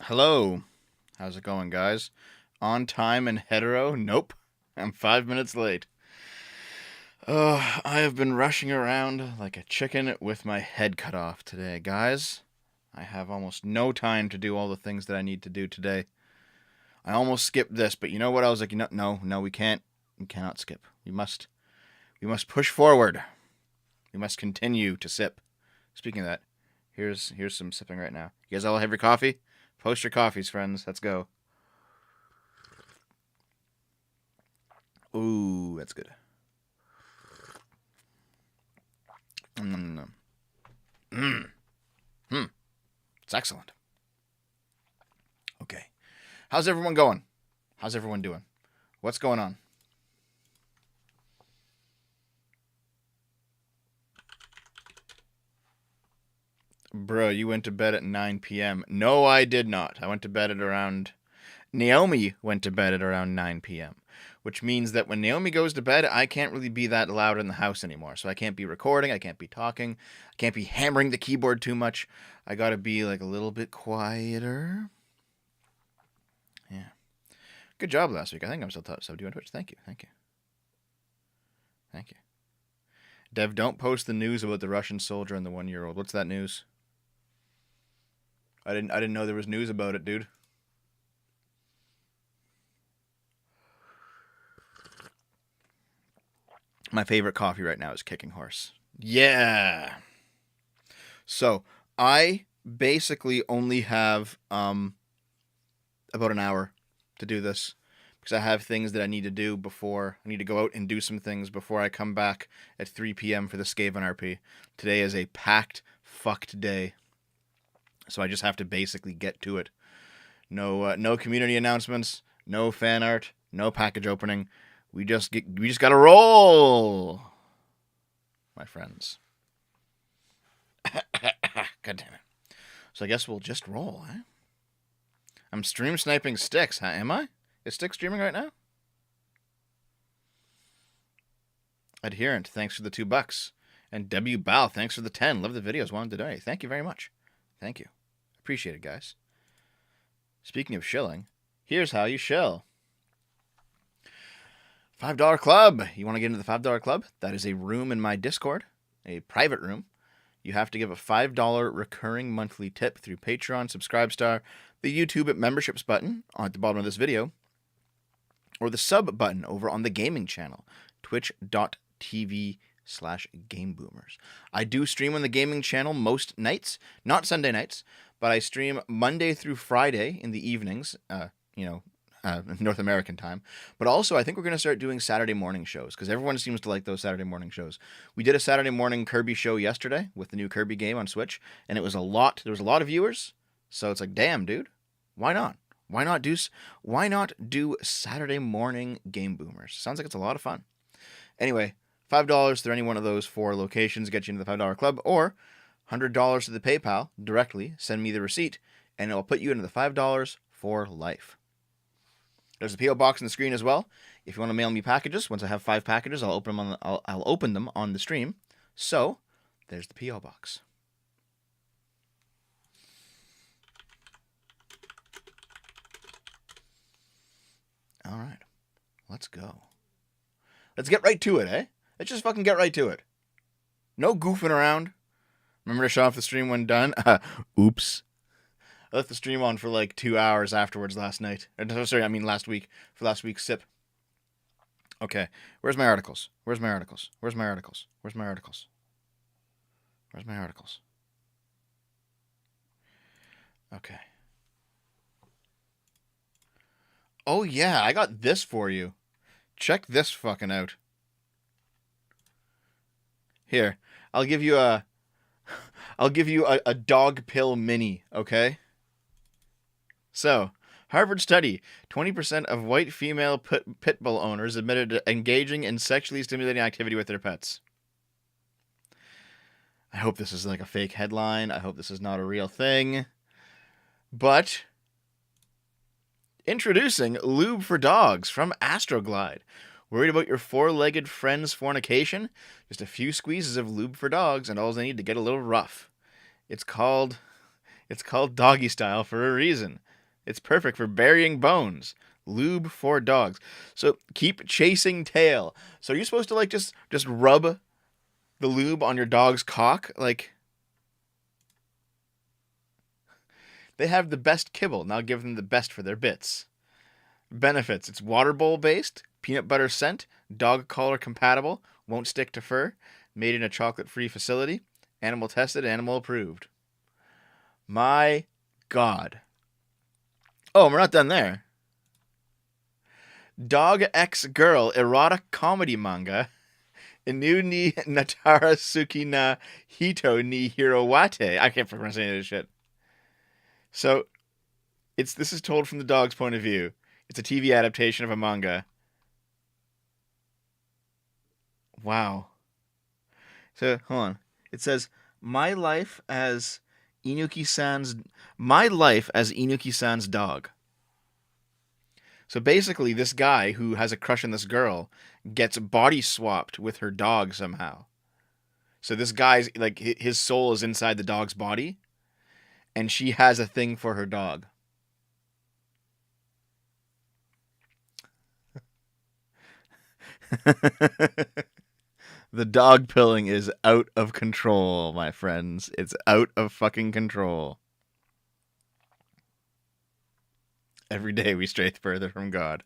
Hello. How's it going, guys? On time and hetero? Nope. I'm 5 minutes late. I have been rushing around like a chicken with my head cut off today, guys. I have almost no time to do all the things that I need to do today. I almost skipped this, but you know what? I was like, no, we can't. We cannot skip. We must push forward. We must continue to sip. Speaking of that, here's some sipping right now. You guys all have your coffee? Post your coffees, friends. Let's go. Ooh, that's good. Mm. Mm. Mm. It's excellent. Okay. How's everyone going? How's everyone doing? What's going on? Bro, you went to bed at 9 p.m. No, I did not. I went to bed at around. Naomi went to bed at around 9 p.m., which means that when Naomi goes to bed, I can't really be that loud in the house anymore. So I can't be recording, I can't be talking, I can't be hammering the keyboard too much. I gotta be like a little bit quieter. Yeah. Good job last week. I think I'm still top sub. Do you on Twitch? Thank you. Thank you. Thank you. Dev, don't post the news about the Russian soldier and the 1-year-old. What's that news? I didn't know there was news about it, dude. My favorite coffee right now is Kicking Horse. Yeah. So I basically only have about an hour to do this because I have things that I need to do before I need to go out and do some things before I come back at 3 p.m. for the Skaven RP. Today is a packed, fucked day, so I just have to basically get to it. No community announcements, no fan art, no package opening. We just gotta roll, my friends. God damn it. So I guess we'll just roll, eh? I'm stream sniping Sticks, huh? Am I? Is Sticks streaming right now? Adherent, thanks for the $2. And W Bal, thanks for the 10. Love the videos. Wanted to donate. Thank you very much. Thank you. Appreciate it, guys. Speaking of shilling, here's how you shill. $5 club. You want to get into the $5 club? That is a room in my Discord, a private room. You have to give a $5 recurring monthly tip through Patreon, Subscribestar, the YouTube memberships button at the bottom of this video, or the sub button over on the gaming channel, twitch.tv/gameboomers. I do stream on the gaming channel most nights, not Sunday nights, but I stream Monday through Friday in the evenings, North American time. But also, I think we're going to start doing Saturday morning shows because everyone seems to like those Saturday morning shows. We did a Saturday morning Kirby show yesterday with the new Kirby game on Switch, and it was a lot. There was a lot of viewers, so it's like, damn, dude, why not? Why not do Saturday morning Game Boomers? Sounds like it's a lot of fun. Anyway, $5 through any one of those 4 locations get you into the $5 club, or $100 to the PayPal directly. Send me the receipt, and it'll put you into the $5 for life. There's a PO box on the screen as well. If you want to mail me packages, once I have 5 packages, I'll open them on the stream. So, there's the PO box. All right, let's go. Let's get right to it, eh? Let's just fucking get right to it. No goofing around. Remember to shut off the stream when done? Oops. I left the stream on for like 2 hours afterwards last night. Last week, for last week's sip. Okay, where's my articles? Where's my articles? Where's my articles? Where's my articles? Where's my articles? Okay. Oh yeah, I got this for you. Check this fucking out. Here, I'll give you a a dog pill mini, okay? So, Harvard study 20% of white female pit bull owners admitted to engaging in sexually stimulating activity with their pets. I hope this is like a fake headline. I hope this is not a real thing. But introducing lube for dogs from Astroglide. Worried about your 4-legged friend's fornication? Just a few squeezes of lube for dogs and all they need to get a little rough. It's called Doggy Style for a reason. It's perfect for burying bones. Lube for dogs. So keep chasing tail. So are you supposed to like just rub the lube on your dog's cock? Like they have the best kibble. Now give them the best for their bits. Benefits: it's water bowl based, peanut butter scent, dog collar compatible, won't stick to fur, made in a chocolate free facility, animal tested, animal approved. My God. Oh, we're not done there. Dog X Girl erotic comedy manga. Inu ni Natara Suki na Hito ni Hirowate. I can't pronounce any of this shit. So this is told from the dog's point of view. It's a TV adaptation of a manga. Wow. So hold on. It says Inuki-san's my life as Inuki-san's dog. So basically, this guy who has a crush on this girl gets body swapped with her dog somehow. So this guy's like his soul is inside the dog's body, and she has a thing for her dog. The dog pilling is out of control, my friends. It's out of fucking control. Every day we stray further from God.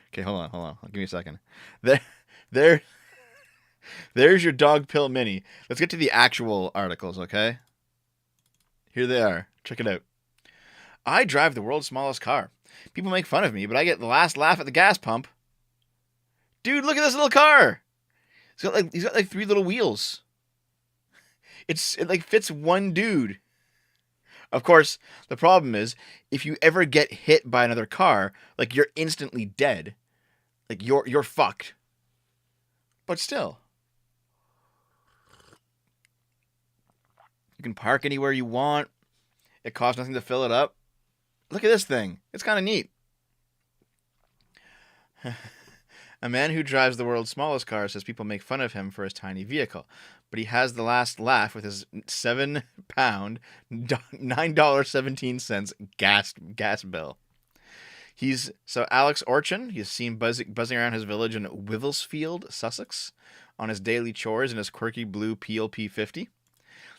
Okay, hold on. Give me a second. There, there's your dog pill mini. Let's get to the actual articles, okay? Here they are. Check it out. I drive the world's smallest car. People make fun of me, but I get the last laugh at the gas pump. Dude, look at this little car. He's got like 3 little wheels. It like fits one dude. Of course, the problem is if you ever get hit by another car, like you're instantly dead. Like you're fucked. But still, you can park anywhere you want. It costs nothing to fill it up. Look at this thing. It's kind of neat. A man who drives the world's smallest car says people make fun of him for his tiny vehicle, but he has the last laugh with his 7-pound, $9.17 gas bill. Alex Orchin. He's seen buzzing around his village in Wivelsfield, Sussex, on his daily chores in his quirky blue PLP 50.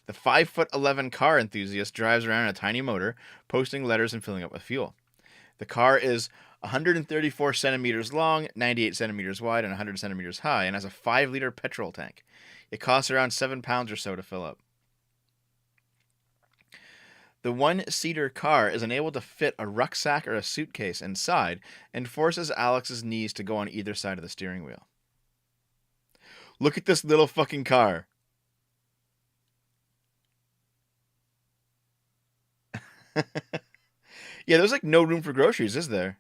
The 5'11" car enthusiast drives around in a tiny motor, posting letters and filling up with fuel. The car is 134 centimeters long, 98 centimeters wide, and 100 centimeters high, and has a 5-liter petrol tank. It costs around 7 pounds or so to fill up. The one-seater car is unable to fit a rucksack or a suitcase inside and forces Alex's knees to go on either side of the steering wheel. Look at this little fucking car. Yeah, there's like no room for groceries, is there?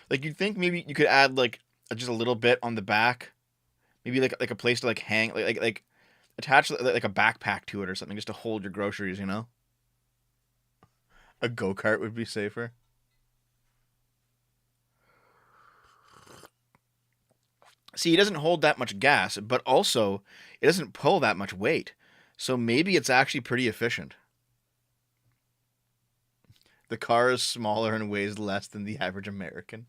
Like you'd think maybe you could add like just a little bit on the back, maybe like a place to like hang like attach like a backpack to it or something just to hold your groceries. You know, a go-kart would be safer. See, he doesn't hold that much gas, but also it doesn't pull that much weight, so maybe it's actually pretty efficient. The car is smaller and weighs less than the average American.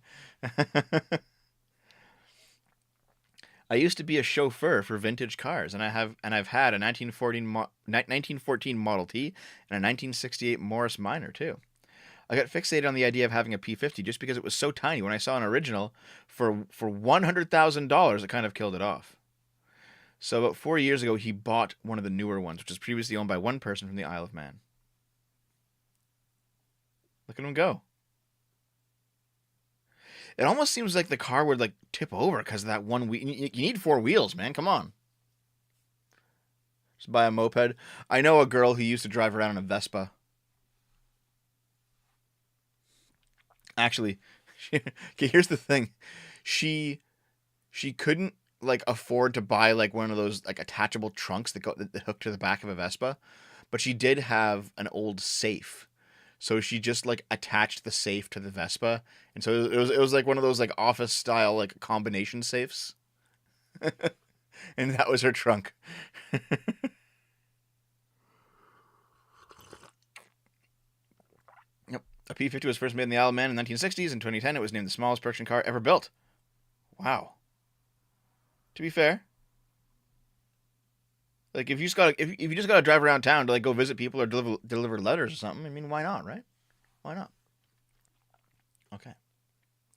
I used to be a chauffeur for vintage cars, and I've had a 1914 Model T and a 1968 Morris Minor too. I got fixated on the idea of having a P50 just because it was so tiny. When I saw an original for $100,000, it kind of killed it off. So about 4 years ago, he bought one of the newer ones, which was previously owned by one person from the Isle of Man. Look at him go. It almost seems like the car would like tip over because of that one wheel. You need 4 wheels, man. Come on. Just buy a moped. I know a girl who used to drive around in a Vespa. Actually, okay, here's the thing. She couldn't like afford to buy like one of those like attachable trunks that hook to the back of a Vespa, but she did have an old safe. So she just like attached the safe to the Vespa, and so it was like one of those like office style like combination safes, and that was her trunk. Yep. A P50 was first made in the Isle of Man in the 1960s. In 2010, it was named the smallest production car ever built. Wow. To be fair, like if you just gotta drive around town to like go visit people or deliver letters or something, I mean, why not, right? Why not? Okay,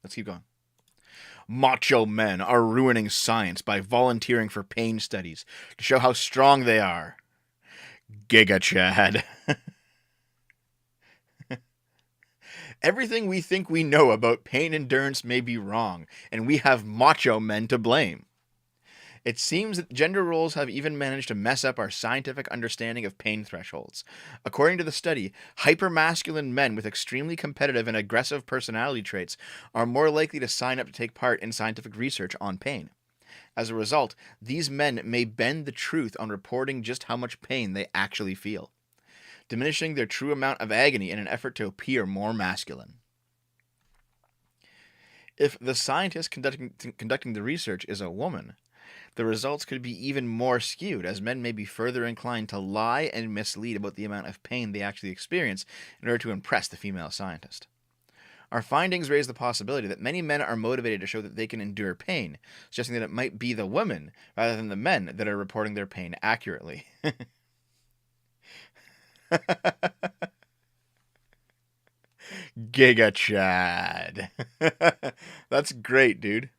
let's keep going. Macho men are ruining science by volunteering for pain studies to show how strong they are. Giga Chad. Everything we think we know about pain endurance may be wrong, and we have macho men to blame. It seems that gender roles have even managed to mess up our scientific understanding of pain thresholds. According to the study, hypermasculine men with extremely competitive and aggressive personality traits are more likely to sign up to take part in scientific research on pain. As a result, these men may bend the truth on reporting just how much pain they actually feel, diminishing their true amount of agony in an effort to appear more masculine. If the scientist conducting the research is a woman, the results could be even more skewed, as men may be further inclined to lie and mislead about the amount of pain they actually experience in order to impress the female scientist. Our findings raise the possibility that many men are motivated to show that they can endure pain, suggesting that it might be the women rather than the men that are reporting their pain accurately. Giga Chad. That's great, dude.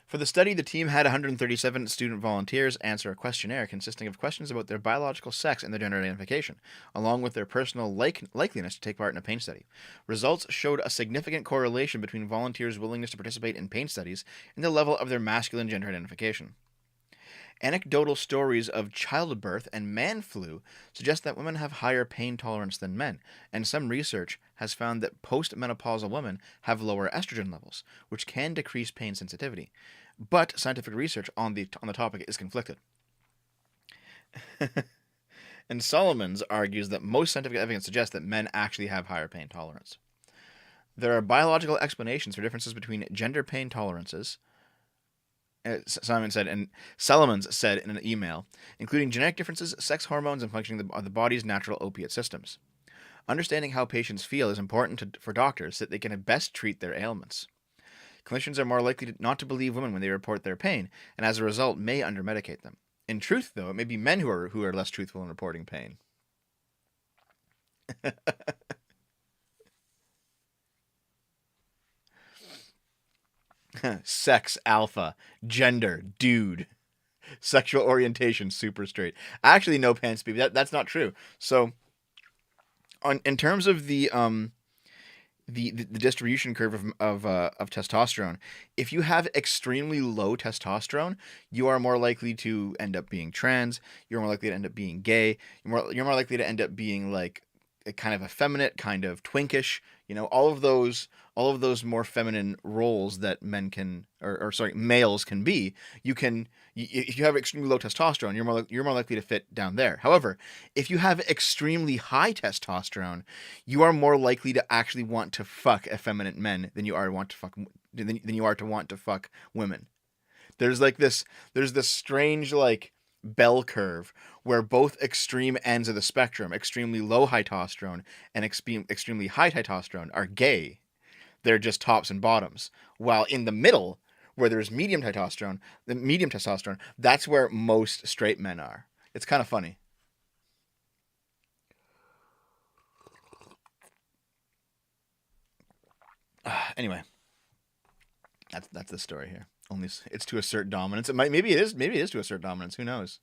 For the study, the team had 137 student volunteers answer a questionnaire consisting of questions about their biological sex and their gender identification, along with their personal likeliness to take part in a pain study. Results showed a significant correlation between volunteers' willingness to participate in pain studies and the level of their masculine gender identification. Anecdotal stories of childbirth and man flu suggest that women have higher pain tolerance than men, and some research has found that postmenopausal women have lower estrogen levels, which can decrease pain sensitivity. But scientific research on the topic is conflicted. And Solomons argues that most scientific evidence suggests that men actually have higher pain tolerance. There are biological explanations for differences between gender pain tolerances, Solomons said in an email, including genetic differences, sex hormones, and functioning of the body's natural opiate systems. Understanding how patients feel is important for doctors so that they can best treat their ailments. Clinicians are more likely not to believe women when they report their pain, and as a result may undermedicate them. In truth, though, it may be men who are less truthful in reporting pain. Sex, alpha. Gender, dude. Sexual orientation, super straight. Actually, no pants, baby. That's not true. So, in terms of the distribution curve of testosterone, if you have extremely low testosterone, you are more likely to end up being trans. You're more likely to end up being gay. You're more likely to end up being like a kind of effeminate, kind of twinkish. You know, all of those more feminine roles that men can, or sorry, males can be. If you have extremely low testosterone, you're more likely to fit down there. However, if you have extremely high testosterone, you are more likely to actually want to fuck effeminate men than you are to want to fuck women. There's this strange like bell curve where both extreme ends of the spectrum, extremely low testosterone and extremely high testosterone, are gay. They're just tops and bottoms. While in the middle, where there's medium testosterone, that's where most straight men are. It's kind of funny. Anyway, that's the story here. Only it's to assert dominance. Maybe it is to assert dominance. Who knows?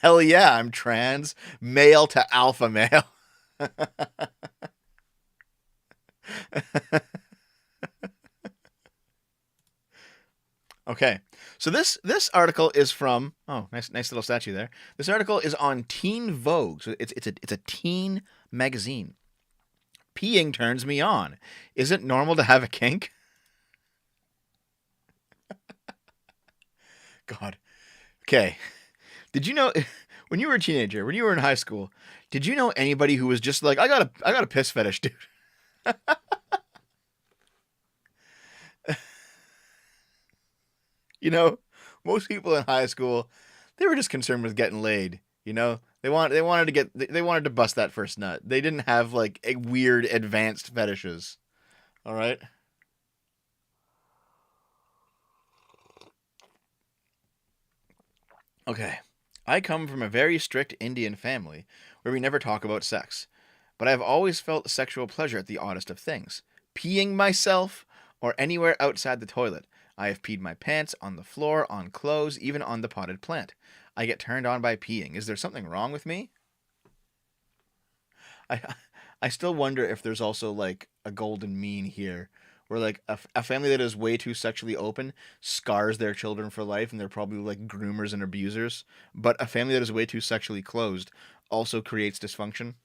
Hell yeah, I'm trans, male to alpha male. Okay, so this article is from, oh, nice little statue there. This article is on Teen Vogue, so it's a teen magazine. Peeing turns me on. Is it normal to have a kink? God. Okay. Did you know when you were a teenager, when you were in high school, did you know anybody who was just like, I got a piss fetish, dude? You know, most people in high school, they were just concerned with getting laid. You know, they wanted to bust that first nut. They didn't have like a weird advanced fetishes. All right. Okay. I come from a very strict Indian family where we never talk about sex, but I have always felt sexual pleasure at the oddest of things. Peeing myself or anywhere outside the toilet. I have peed my pants, on the floor, on clothes, even on the potted plant. I get turned on by peeing. Is there something wrong with me? I I still wonder if there's also like a golden mean here where like a family that is way too sexually open scars their children for life and they're probably like groomers and abusers, but a family that is way too sexually closed also creates dysfunction.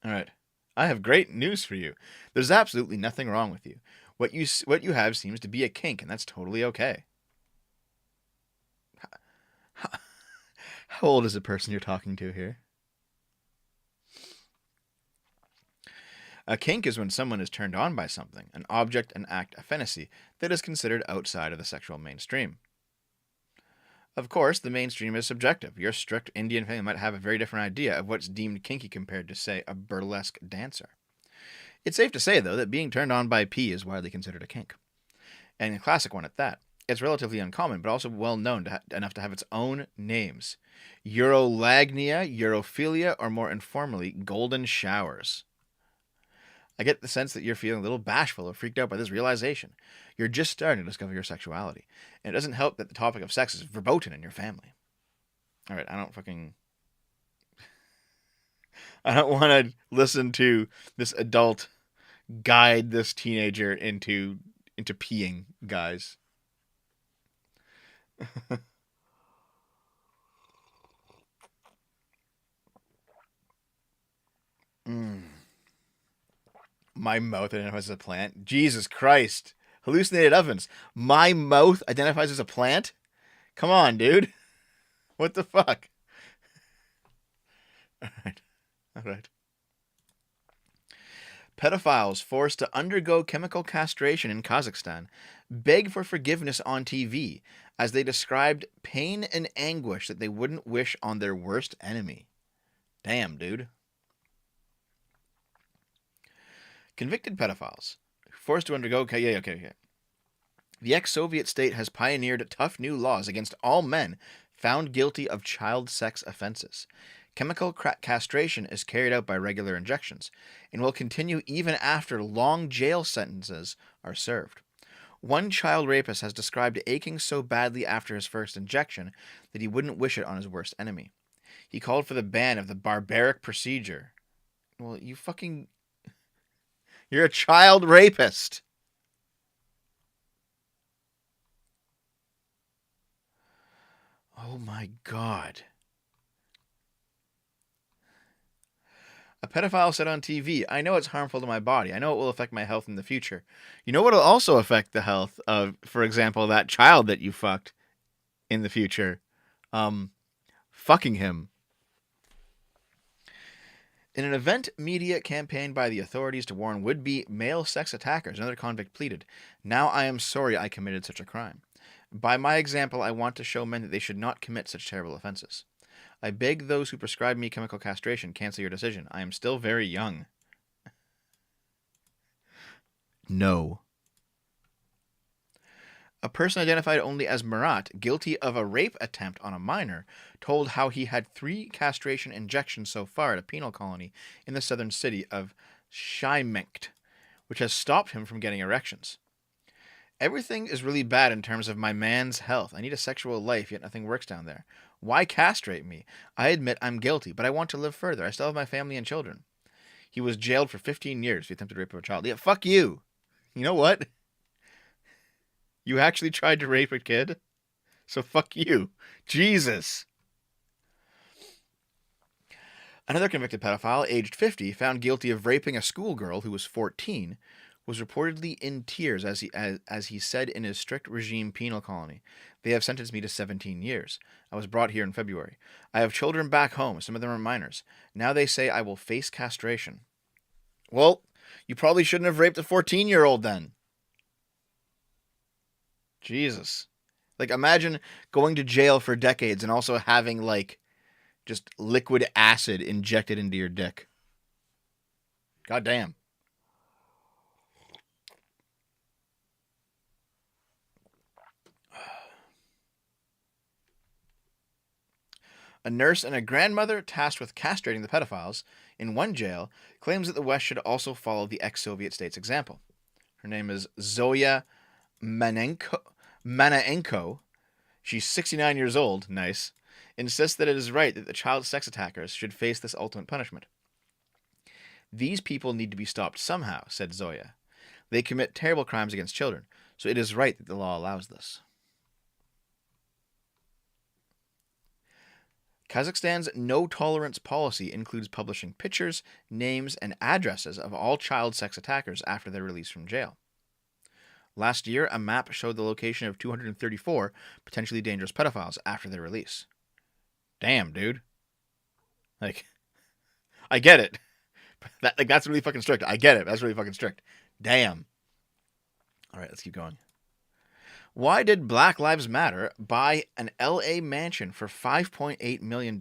All right. I have great news for you. There's absolutely nothing wrong with you. What you have seems to be a kink and that's totally okay. How old is the person you're talking to here? A kink is when someone is turned on by something, an object, an act, a fantasy, that is considered outside of the sexual mainstream. Of course, the mainstream is subjective. Your strict Indian family might have a very different idea of what's deemed kinky compared to, say, a burlesque dancer. It's safe to say, though, that being turned on by pee is widely considered a kink, and a classic one at that. It's relatively uncommon, but also well known enough to have its own names: Urolagnia, Urophilia, or more informally, golden showers. I get the sense that you're feeling a little bashful or freaked out by this realization. You're just starting to discover your sexuality. And it doesn't help that the topic of sex is verboten in your family. Alright, I don't want to listen to this adult guide this teenager into peeing, guys. Mm. My mouth identifies as a plant. Jesus Christ. Hallucinated ovens. My mouth identifies as a plant? Come on, dude. What the fuck? Alright. Alright. Pedophiles forced to undergo chemical castration in Kazakhstan beg for forgiveness on TV as they described pain and anguish that they wouldn't wish on their worst enemy. Damn, dude. Convicted pedophiles forced to undergo. Okay, yeah, okay. The ex-Soviet state has pioneered tough new laws against all men found guilty of child sex offenses. Chemical castration is carried out by regular injections and will continue even after long jail sentences are served. One child rapist has described aching so badly after his first injection that he wouldn't wish it on his worst enemy. He called for the ban of the barbaric procedure. Well, you're a child rapist. Oh my god. A pedophile said on TV, I know it's harmful to my body. I know it will affect my health in the future. You know what will also affect the health of, for example, that child that you fucked in the future? Fucking him. In an event media campaign by the authorities to warn would-be male sex attackers, another convict pleaded, Now I am sorry I committed such a crime. By my example, I want to show men that they should not commit such terrible offenses. I beg those who prescribe me chemical castration, cancel your decision. I am still very young. No. A person identified only as Murat, guilty of a rape attempt on a minor, told how he had 3 castration injections so far at a penal colony in the southern city of Shymekht, which has stopped him from getting erections. Everything is really bad in terms of my man's health. I need a sexual life, yet nothing works down there. Why castrate me? I admit I'm guilty, but I want to live further. I still have my family and children. He was jailed for 15 years for the attempted rape of a child. Yeah, fuck you. You know what? You actually tried to rape a kid? So fuck you. Jesus. Another convicted pedophile, aged 50, found guilty of raping a schoolgirl who was 14, was reportedly in tears as he said in his strict regime penal colony. They have sentenced me to 17 years. I was brought here in February. I have children back home. Some of them are minors. Now they say I will face castration. Well, you probably shouldn't have raped a 14-year-old then. Jesus. Like, imagine going to jail for decades and also having, like, just liquid acid injected into your dick. God damn. A nurse and a grandmother tasked with castrating the pedophiles in one jail claims that the West should also follow the ex-Soviet states' example. Her name is Zoya Manaenko. She's 69 years old, nice, insists that it is right that the child sex attackers should face this ultimate punishment. These people need to be stopped somehow, said Zoya. They commit terrible crimes against children, so it is right that the law allows this. Kazakhstan's no-tolerance policy includes publishing pictures, names, and addresses of all child sex attackers after their release from jail. Last year, a map showed the location of 234 potentially dangerous pedophiles after their release. Damn, dude. Like, I get it. That's really fucking strict. I get it. That's really fucking strict. Damn. All right, let's keep going. Why did Black Lives Matter buy an LA mansion for $5.8 million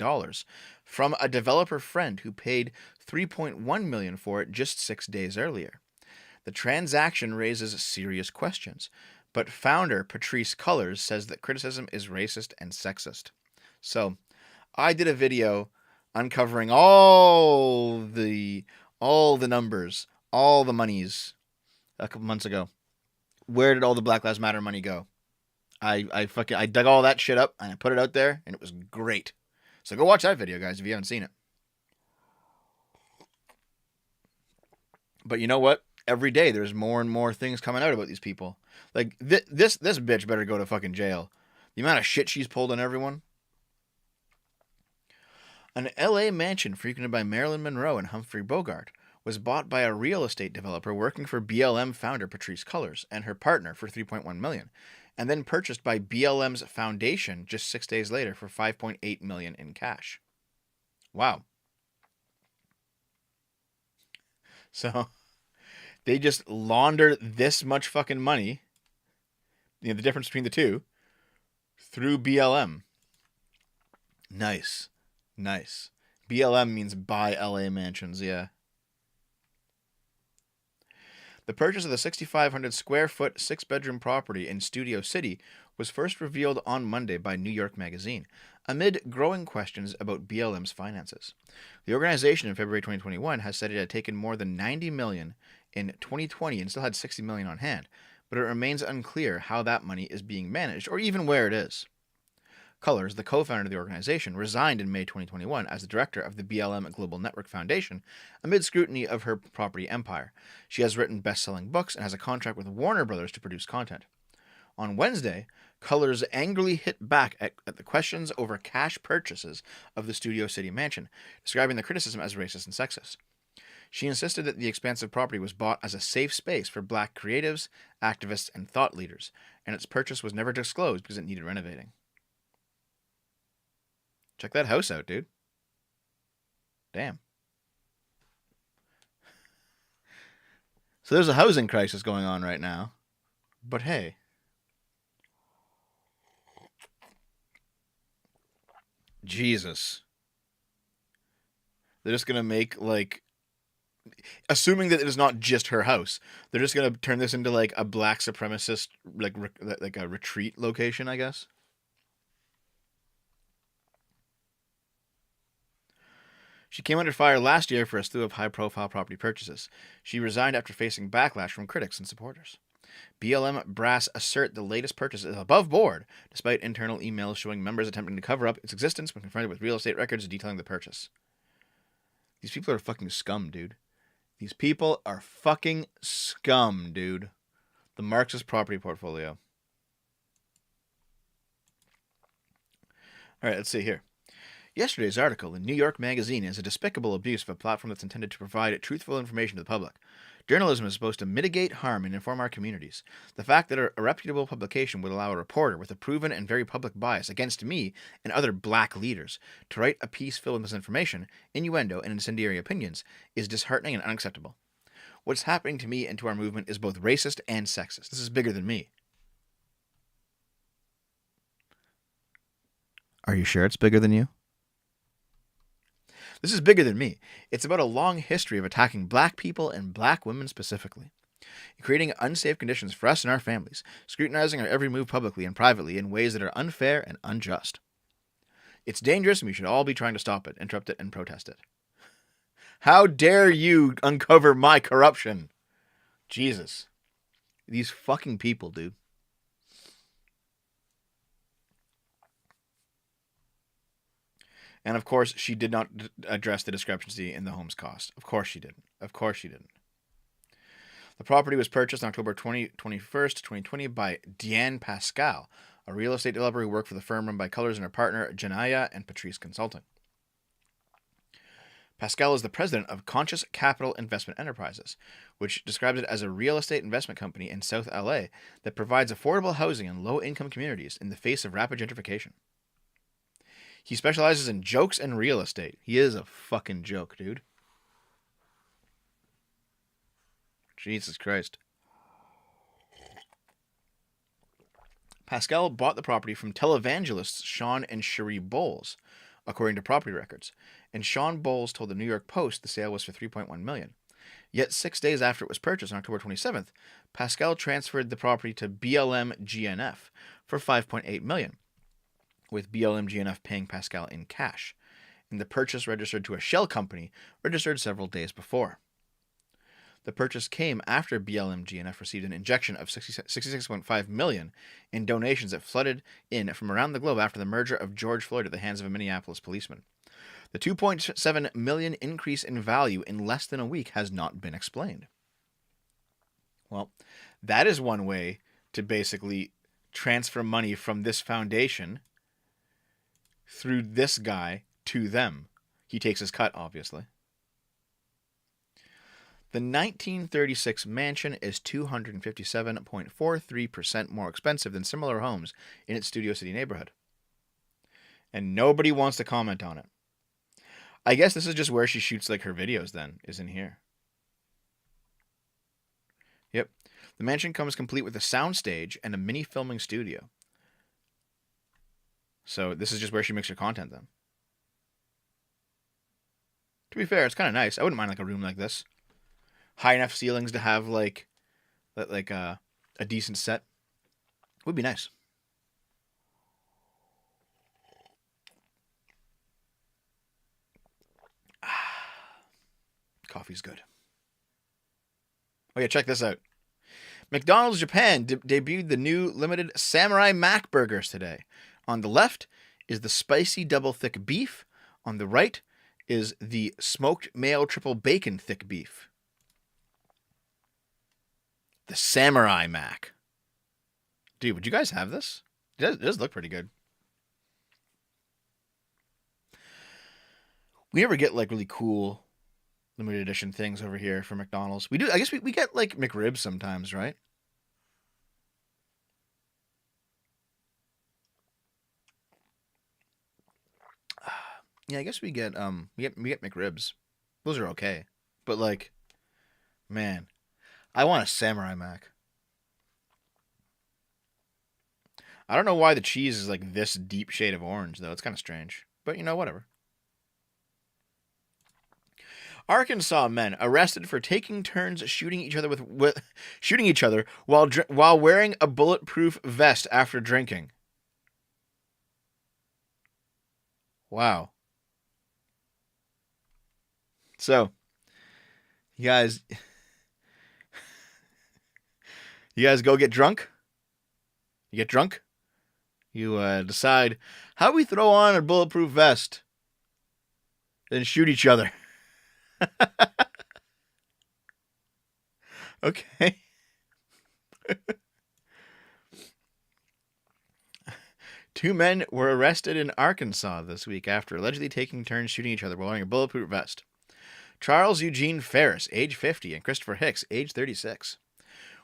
from a developer friend who paid $3.1 million for it just 6 days earlier? The transaction raises serious questions, but founder Patrisse Cullors says that criticism is racist and sexist. So, I did a video uncovering all the numbers, all the monies a couple months ago. Where did all the Black Lives Matter money go? I dug all that shit up and I put it out there and it was great. So go watch that video, guys, if you haven't seen it. But you know what? Every day there's more and more things coming out about these people. Like this bitch better go to fucking jail. The amount of shit she's pulled on everyone. An LA mansion frequented by Marilyn Monroe and Humphrey Bogart was bought by a real estate developer working for BLM founder Patrisse Cullors and her partner for $3.1 million, and then purchased by BLM's foundation just 6 days later for $5.8 million in cash. Wow. So they just launder this much fucking money, the difference between the two, through BLM. Nice. BLM means buy LA mansions, yeah. The purchase of the 6,500 square foot 6-bedroom property in Studio City was first revealed on Monday by New York Magazine, amid growing questions about BLM's finances. The organization in February 2021 has said it had taken more than $90 million in 2020 and still had $60 million on hand, but it remains unclear how that money is being managed or even where it is. Cullors, the co-founder of the organization, resigned in May 2021 as the director of the BLM Global Network Foundation amid scrutiny of her property empire. She has written best-selling books and has a contract with Warner Brothers to produce content. On Wednesday, Cullors angrily hit back at the questions over cash purchases of the Studio City mansion, describing the criticism as racist and sexist. She insisted that the expansive property was bought as a safe space for black creatives, activists, and thought leaders, and its purchase was never disclosed because it needed renovating. Check that house out, dude. Damn. So there's a housing crisis going on right now. But hey. Jesus. They're just going to make, like, assuming that it is not just her house, they're just going to turn this into, like, a black supremacist, like a retreat location, I guess. She came under fire last year for a slew of high-profile property purchases. She resigned after facing backlash from critics and supporters. BLM brass assert the latest purchase is above board, despite internal emails showing members attempting to cover up its existence when confronted with real estate records detailing the purchase. These people are fucking scum, dude. These people are fucking scum, dude. The Marxist property portfolio. All right, let's see here. Yesterday's article in New York Magazine is a despicable abuse of a platform that's intended to provide truthful information to the public. Journalism is supposed to mitigate harm and inform our communities. The fact that a reputable publication would allow a reporter with a proven and very public bias against me and other black leaders to write a piece filled with misinformation, innuendo, and incendiary opinions is disheartening and unacceptable. What's happening to me and to our movement is both racist and sexist. This is bigger than me. Are you sure it's bigger than you? This is bigger than me. It's about a long history of attacking black people and black women specifically, creating unsafe conditions for us and our families, scrutinizing our every move publicly and privately in ways that are unfair and unjust. It's dangerous and we should all be trying to stop it, interrupt it, and protest it. How dare you uncover my corruption? Jesus. These fucking people, dude. And of course, she did not address the discrepancy in the home's cost. Of course she didn't. Of course she didn't. The property was purchased on October 21st, 2020 by Diane Pascal, a real estate developer who worked for the firm run by Colors and her partner, Janaya and Patrice Consulting. Pascal is the president of Conscious Capital Investment Enterprises, which describes it as a real estate investment company in South LA that provides affordable housing in low-income communities in the face of rapid gentrification. He specializes in jokes and real estate. He is a fucking joke, dude. Jesus Christ. Pascal bought the property from televangelists Sean and Cherie Bowles, according to property records, and Sean Bowles told the New York Post the sale was for $3.1 million. Yet 6 days after it was purchased on October 27th, Pascal transferred the property to BLM GNF for $5.8 million, with BLM GNF paying Pascal in cash, and the purchase registered to a shell company registered several days before. The purchase came after BLM GNF received an injection of $66.5 million in donations that flooded in from around the globe after the murder of George Floyd at the hands of a Minneapolis policeman. The $2.7 million increase in value in less than a week has not been explained. Well, that is one way to basically transfer money from this foundation through this guy to them. He takes his cut, obviously. The 1936 mansion is 257.43% more expensive than similar homes in its Studio City neighborhood. And nobody wants to comment on it. I guess this is just where she shoots like her videos then, is in here. Yep. The mansion comes complete with a soundstage and a mini filming studio. So this is just where she makes her content then. To be fair, it's kind of nice. I wouldn't mind like a room like this. High enough ceilings to have like a decent set. Would be nice. Coffee's good. Oh yeah, check this out. McDonald's Japan debuted the new limited Samurai Mac burgers today. On the left is the spicy double thick beef. On the right is the smoked mayo triple bacon thick beef. The Samurai Mac. Dude, would you guys have this? It does look pretty good. We ever get like really cool limited edition things over here from McDonald's? We do. I guess we get like McRibs sometimes, right? Yeah, I guess we get McRibs. Those are okay. But like, man, I want a Samurai Mac. I don't know why the cheese is like this deep shade of orange though. It's kind of strange. But you know, whatever. Arkansas men arrested for taking turns shooting each other shooting each other while wearing a bulletproof vest after drinking. Wow. So, you guys go get drunk? You get drunk? You decide how we throw on a bulletproof vest and shoot each other. Okay. Two men were arrested in Arkansas this week after allegedly taking turns shooting each other while wearing a bulletproof vest. Charles Eugene Ferris, age 50, and Christopher Hicks, age 36,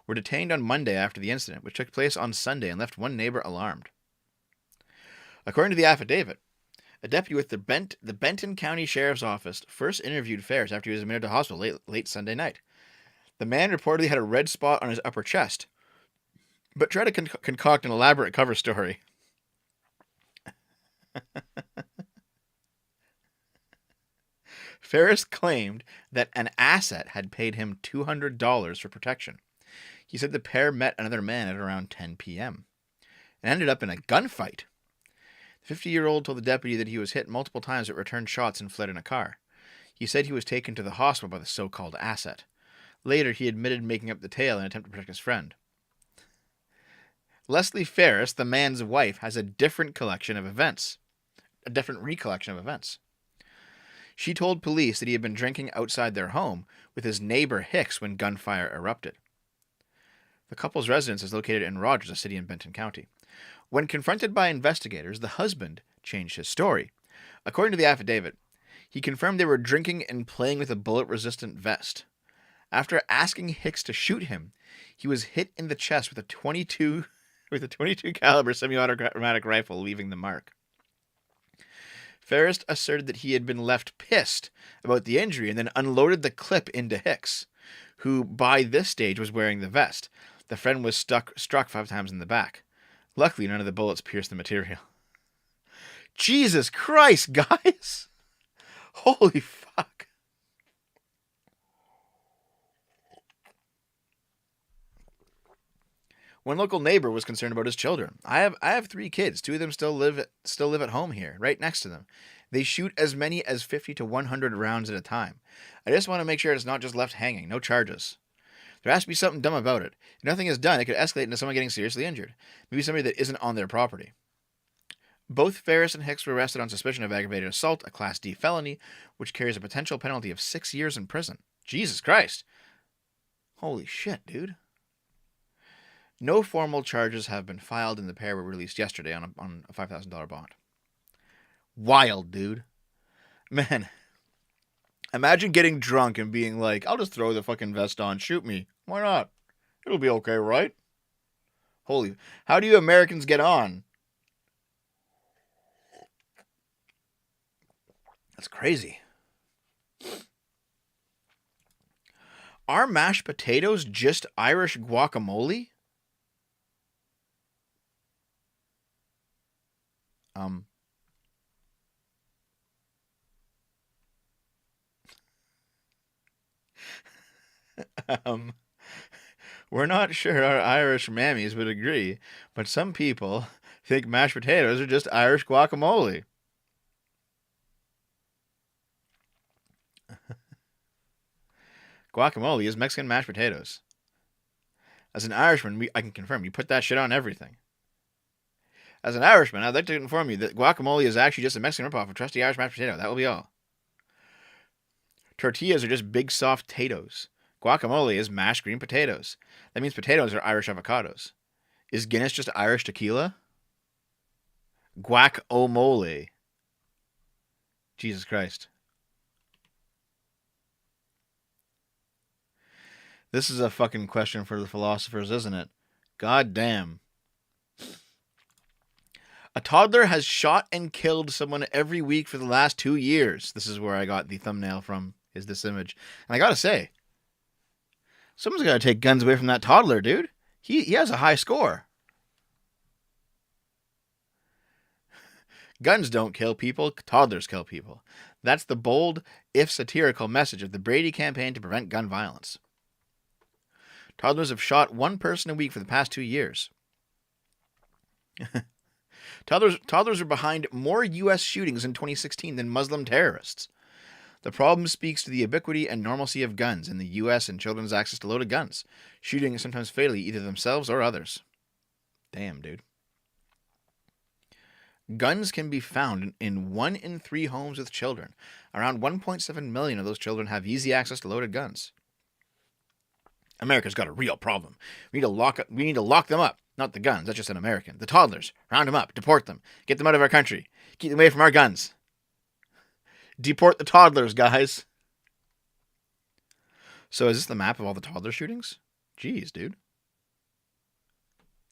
were detained on Monday after the incident, which took place on Sunday and left one neighbor alarmed. According to the affidavit, a deputy with the Benton County Sheriff's Office first interviewed Ferris after he was admitted to hospital late Sunday night. The man reportedly had a red spot on his upper chest, but tried to concoct an elaborate cover story. Ferris claimed that an asset had paid him $200 for protection. He said the pair met another man at around 10 p.m. and ended up in a gunfight. The 50-year-old told the deputy that he was hit multiple times but returned shots and fled in a car. He said he was taken to the hospital by the so-called asset. Later, he admitted making up the tale in an attempt to protect his friend. Leslie Ferris, the man's wife, has a different recollection of events. She told police that he had been drinking outside their home with his neighbor Hicks when gunfire erupted. The couple's residence is located in Rogers, a city in Benton County. When confronted by investigators, the husband changed his story. According to the affidavit, he confirmed they were drinking and playing with a bullet-resistant vest. After asking Hicks to shoot him, he was hit in the chest with a 22 caliber semi-automatic rifle, leaving the mark. Ferris asserted that he had been left pissed about the injury and then unloaded the clip into Hicks, who by this stage was wearing the vest. The friend was struck 5 times in the back. Luckily, none of the bullets pierced the material. Jesus Christ, guys! Holy fuck. One local neighbor was concerned about his children. I have 3 kids. 2 of them still live at home here, right next to them. They shoot as many as 50 to 100 rounds at a time. I just want to make sure it's not just left hanging. No charges. There has to be something dumb about it. If nothing is done, it could escalate into someone getting seriously injured. Maybe somebody that isn't on their property. Both Ferris and Hicks were arrested on suspicion of aggravated assault, a Class D felony, which carries a potential penalty of 6 years in prison. Jesus Christ. Holy shit, dude. No formal charges have been filed, and the pair were released yesterday on a $5,000 bond. Wild, dude. Man, imagine getting drunk and being like, I'll just throw the fucking vest on, shoot me. Why not? It'll be okay, right? Holy, how do you Americans get on? That's crazy. Are mashed potatoes just Irish guacamole? We're not sure our Irish mammies would agree, but some people think mashed potatoes are just Irish guacamole. Guacamole is Mexican mashed potatoes. As an Irishman, I can confirm you put that shit on everything. As an Irishman, I'd like to inform you that guacamole is actually just a Mexican ripoff of trusty Irish mashed potato. That will be all. Tortillas are just big soft potatoes. Guacamole is mashed green potatoes. That means potatoes are Irish avocados. Is Guinness just Irish tequila? Guac-o-mole. Jesus Christ. This is a fucking question for the philosophers, isn't it? God damn. A toddler has shot and killed someone every week for the last 2 years. This is where I got the thumbnail from, is this image. And I gotta say, someone's gotta take guns away from that toddler, dude. He has a high score. Guns don't kill people, toddlers kill people. That's the bold, if satirical message of the Brady campaign to prevent gun violence. Toddlers have shot 1 person a week for the past 2 years. Toddlers are behind more U.S. shootings in 2016 than Muslim terrorists. The problem speaks to the ubiquity and normalcy of guns in the U.S. and children's access to loaded guns, shooting sometimes fatally either themselves or others. Damn, dude. Guns can be found in 1 in 3 homes with children. Around 1.7 million of those children have easy access to loaded guns. America's got a real problem. We need to lock them up. Not the guns, that's just an American. The toddlers. Round them up. Deport them. Get them out of our country. Keep them away from our guns. Deport the toddlers, guys. So is this the map of all the toddler shootings? Jeez, dude.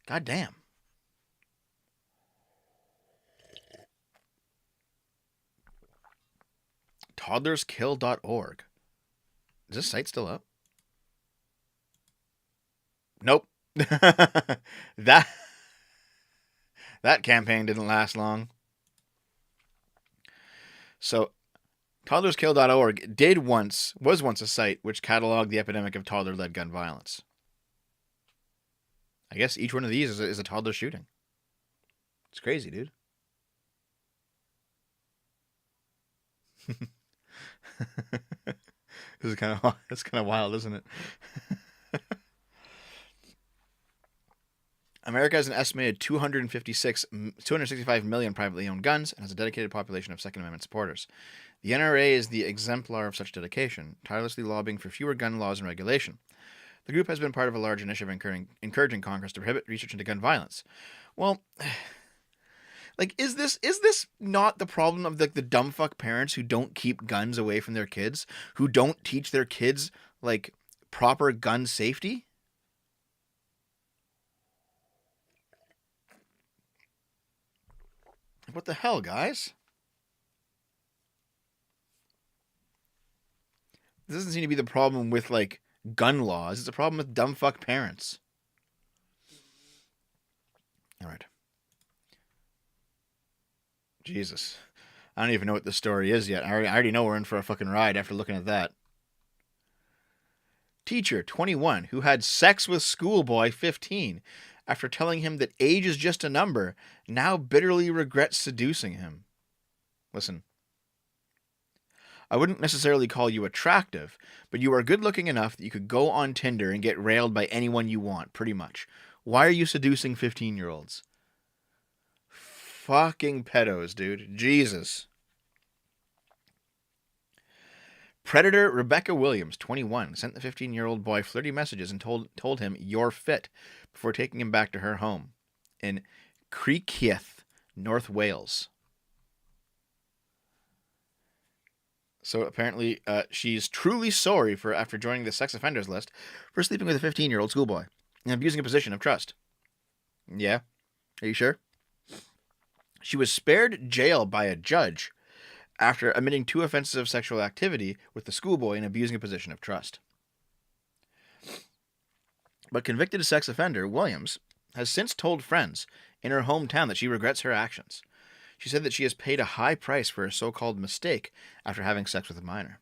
God damn. Toddlerskill.org. Is this site still up? Nope. that campaign didn't last long. So toddlerskill.org was once a site which cataloged the epidemic of toddler-led gun violence. I guess each one of these is a toddler shooting. It's crazy, dude. This is kind of wild, isn't it? America has an estimated 265 million privately owned guns and has a dedicated population of Second Amendment supporters. The NRA is the exemplar of such dedication, tirelessly lobbying for fewer gun laws and regulation. The group has been part of a large initiative encouraging Congress to prohibit research into gun violence. Well, like, is this not the problem of the dumb fuck parents who don't keep guns away from their kids, who don't teach their kids like proper gun safety? What the hell, guys? This doesn't seem to be the problem with like gun laws. It's a problem with dumb fuck parents. All right. Jesus. I don't even know what the story is yet. I already know we're in for a fucking ride after looking at that. Teacher, 21, who had sex with schoolboy, 15, after telling him that age is just a number, now bitterly regrets seducing him. Listen. I wouldn't necessarily call you attractive, but you are good looking enough that you could go on Tinder and get railed by anyone you want, pretty much. Why are you seducing 15-year-olds? Fucking pedos, dude. Jesus. Predator Rebecca Williams, 21, sent the 15-year-old boy flirty messages and told him, "You're fit," before taking him back to her home in Creekheath, North Wales. So apparently she's truly sorry after joining the sex offenders list for sleeping with a 15-year-old schoolboy and abusing a position of trust. Yeah? Are you sure? She was spared jail by a judge after admitting 2 offenses of sexual activity with the schoolboy and abusing a position of trust. But convicted sex offender Williams has since told friends in her hometown that she regrets her actions. She said that she has paid a high price for a so-called mistake after having sex with a minor,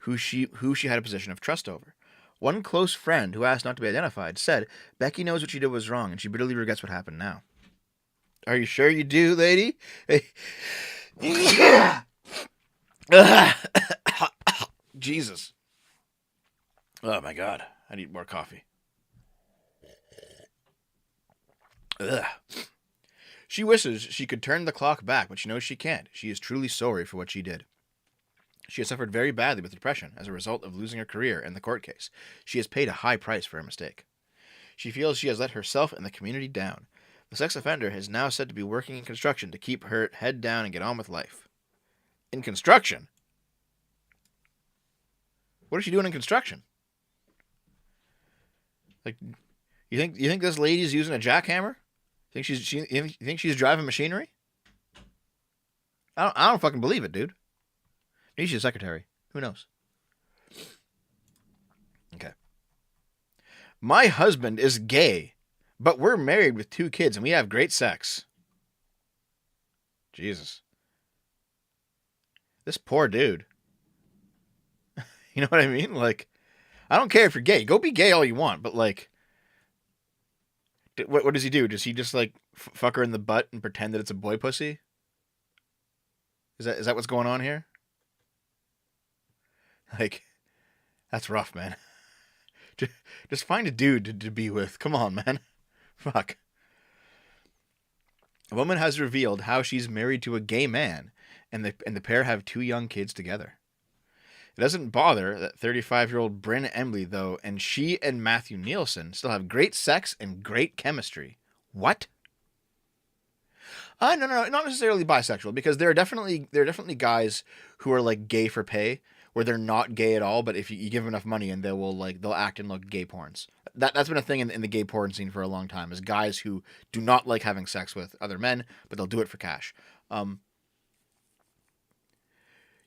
who she had a position of trust over. One close friend, who asked not to be identified, said, "Becky knows what she did was wrong, and she bitterly regrets what happened now." Are you sure you do, lady? Jesus. Oh my God. I need more coffee. Ugh. She wishes she could turn the clock back, but she knows she can't. She is truly sorry for what she did. She has suffered very badly with depression as a result of losing her career in the court case. She has paid a high price for her mistake. She feels she has let herself and the community down. The sex offender is now said to be working in construction to keep her head down and get on with life. In construction? What is she doing in construction? Like, you think this lady's using a jackhammer? You think she's driving machinery? I don't fucking believe it, dude. Maybe she's a secretary. Who knows? Okay. My husband is gay, but we're married with 2 kids and we have great sex. Jesus. This poor dude. You know what I mean? Like, I don't care if you're gay. Go be gay all you want, but like, what does he do? Does he just like fuck her in the butt and pretend that it's a boy pussy? Is that what's going on here? Like, that's rough, man. Just find a dude to be with. Come on, man. Fuck. A woman has revealed how she's married to a gay man, and the pair have 2 young kids together. It doesn't bother that 35-year-old Bryn Embley, though, and she and Matthew Nielsen still have great sex and great chemistry. What? No, not necessarily bisexual, because there are definitely guys who are like gay for pay, where they're not gay at all, but if you give them enough money, and they'll act in like gay porns. That's been a thing in the gay porn scene for a long time, is guys who do not like having sex with other men, but they'll do it for cash.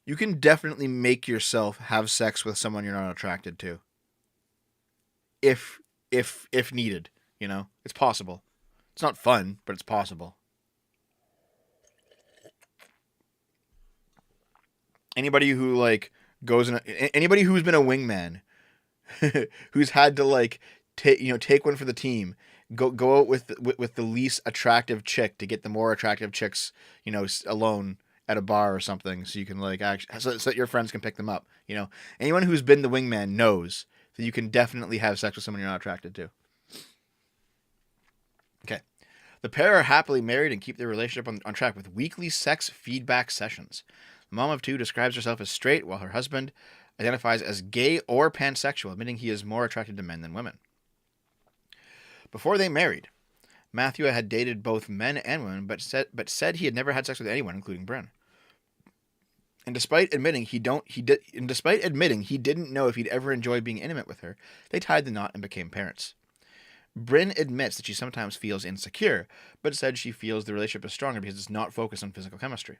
You can definitely make yourself have sex with someone you're not attracted to. If needed, you know? It's possible. It's not fun, but it's possible. Anybody who like goes in, anybody who's been a wingman, who's had to like take one for the team, go out with the least attractive chick to get the more attractive chicks, alone at a bar or something, so you can like actually so that your friends can pick them up. Anyone who's been the wingman knows that you can definitely have sex with someone you're not attracted to. Okay. The pair are happily married and keep their relationship on track with weekly sex feedback sessions. The mom of two describes herself as straight, while her husband identifies as gay or pansexual, admitting he is more attracted to men than women. Before they married, Matthew had dated both men and women, but said he had never had sex with anyone, including Bryn. And despite admitting he didn't know if he'd ever enjoy being intimate with her, they tied the knot and became parents. Bryn admits that she sometimes feels insecure, but said she feels the relationship is stronger because it's not focused on physical chemistry.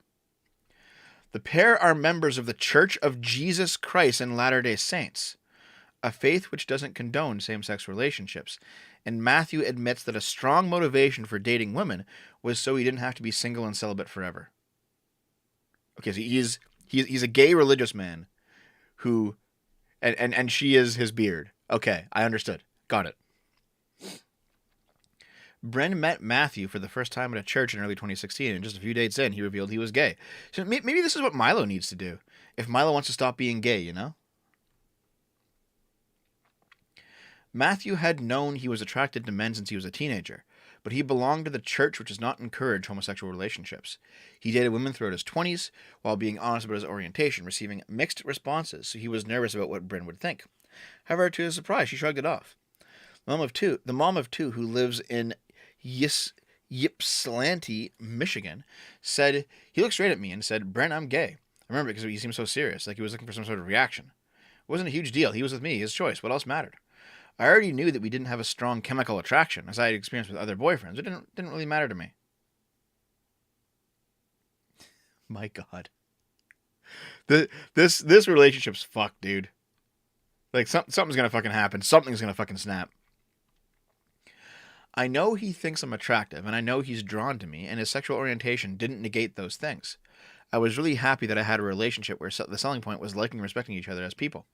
The pair are members of the Church of Jesus Christ and Latter-day Saints, a faith which doesn't condone same-sex relationships, and Matthew admits that a strong motivation for dating women was so he didn't have to be single and celibate forever. Okay, so he's a gay religious man who, and she is his beard. Okay, I understood. Got it. Bryn met Matthew for the first time at a church in early 2016, and just a few dates in, he revealed he was gay. So maybe this is what Milo needs to do. If Milo wants to stop being gay, Matthew had known he was attracted to men since he was a teenager, but he belonged to the church which does not encourage homosexual relationships. He dated women throughout his 20s, while being honest about his orientation, receiving mixed responses, so he was nervous about what Bryn would think. However, to his surprise, she shrugged it off. The mom of two, who lives in Ypsilanti, Michigan, said, "He looked straight at me and said, 'Bryn, I'm gay.' I remember because he seemed so serious, like he was looking for some sort of reaction. It wasn't a huge deal. He was with me, his choice. What else mattered? I already knew that we didn't have a strong chemical attraction, as I had experienced with other boyfriends. It didn't really matter to me." My God. This relationship's fucked, dude. Like, something's gonna fucking happen. Something's gonna fucking snap. I know he thinks I'm attractive, and I know he's drawn to me, and his sexual orientation didn't negate those things. I was really happy that I had a relationship where the selling point was liking and respecting each other as people.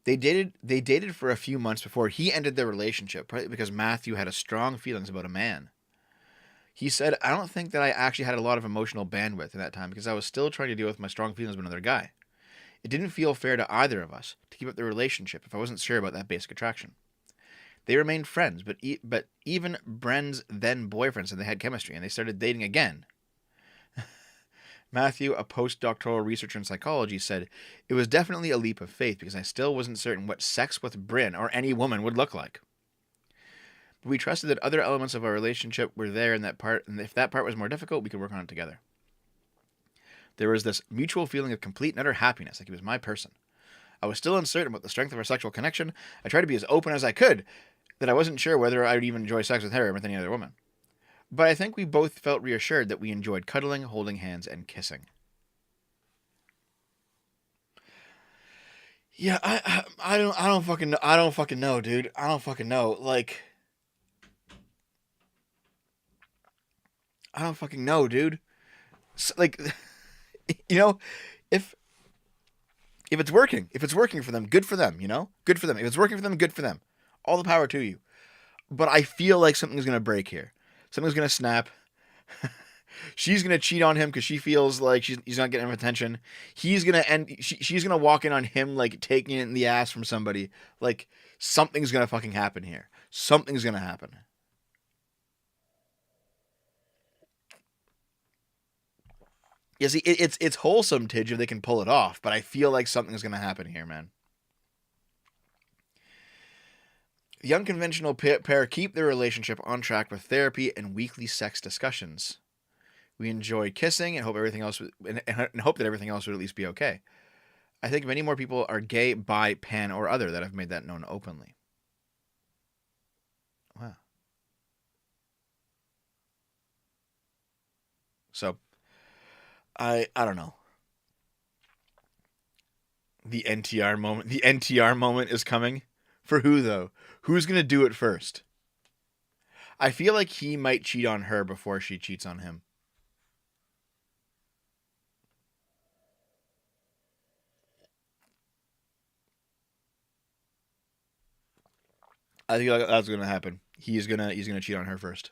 They dated for a few months before he ended their relationship, partly because Matthew had strong feelings about a man. He said, "I don't think that I actually had a lot of emotional bandwidth in that time because I was still trying to deal with my strong feelings about another guy. It didn't feel fair to either of us to keep up the relationship if I wasn't sure about that basic attraction." They remained friends, but even Bryn's then boyfriend said they had chemistry, and they started dating again. Matthew, a postdoctoral researcher in psychology, said, "It was definitely a leap of faith because I still wasn't certain what sex with Bryn or any woman would look like. But we trusted that other elements of our relationship were there in that part, and if that part was more difficult, we could work on it together. There was this mutual feeling of complete and utter happiness, like he was my person. I was still uncertain about the strength of our sexual connection. I tried to be as open as I could, that I wasn't sure whether I would even enjoy sex with her or with any other woman. But I think we both felt reassured that we enjoyed cuddling, holding hands, and kissing." Yeah, I don't fucking know. I don't fucking know, dude. I don't fucking know. Like, I don't fucking know, dude. Like, if it's working, for them, good for them. Good for them. If it's working for them, good for them. All the power to you. But I feel like something's gonna break here. Something's gonna snap. She's gonna cheat on him because she feels like he's not getting enough attention. He's gonna end. She's gonna walk in on him like taking it in the ass from somebody. Like, something's gonna fucking happen here. Something's gonna happen. Yeah, see, it's wholesome, Tidge, if they can pull it off. But I feel like something's gonna happen here, man. The unconventional pair keep their relationship on track with therapy and weekly sex discussions. We enjoy kissing and hope hope that everything else would at least be okay. I think many more people are gay, bi, pan, or other that have made that known openly. Wow. So, I don't know. The NTR moment. The NTR moment is coming. For who, though? Who's going to do it first? I feel like he might cheat on her before she cheats on him. I think that's gonna happen. He's gonna cheat on her first.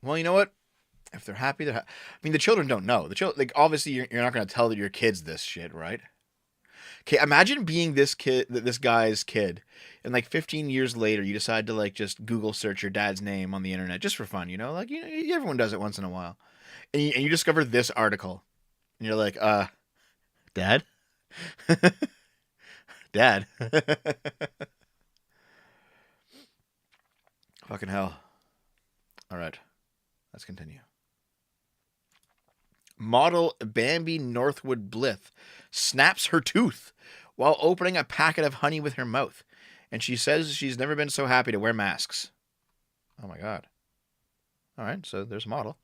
Well, you know what? If they're happy, I mean, the children don't know. The like obviously you're not gonna tell your kids this shit, right? Okay, imagine being this guy's kid, and like 15 years later, you decide to like just Google search your dad's name on the internet just for fun, like everyone does it once in a while, and you discover this article, and you're like, dad, dad, fucking hell. All right, let's continue. Model Bambi Northwood Blythe snaps her tooth while opening a packet of honey with her mouth, and she says she's never been so happy to wear masks. Oh my god. All right, so there's a model.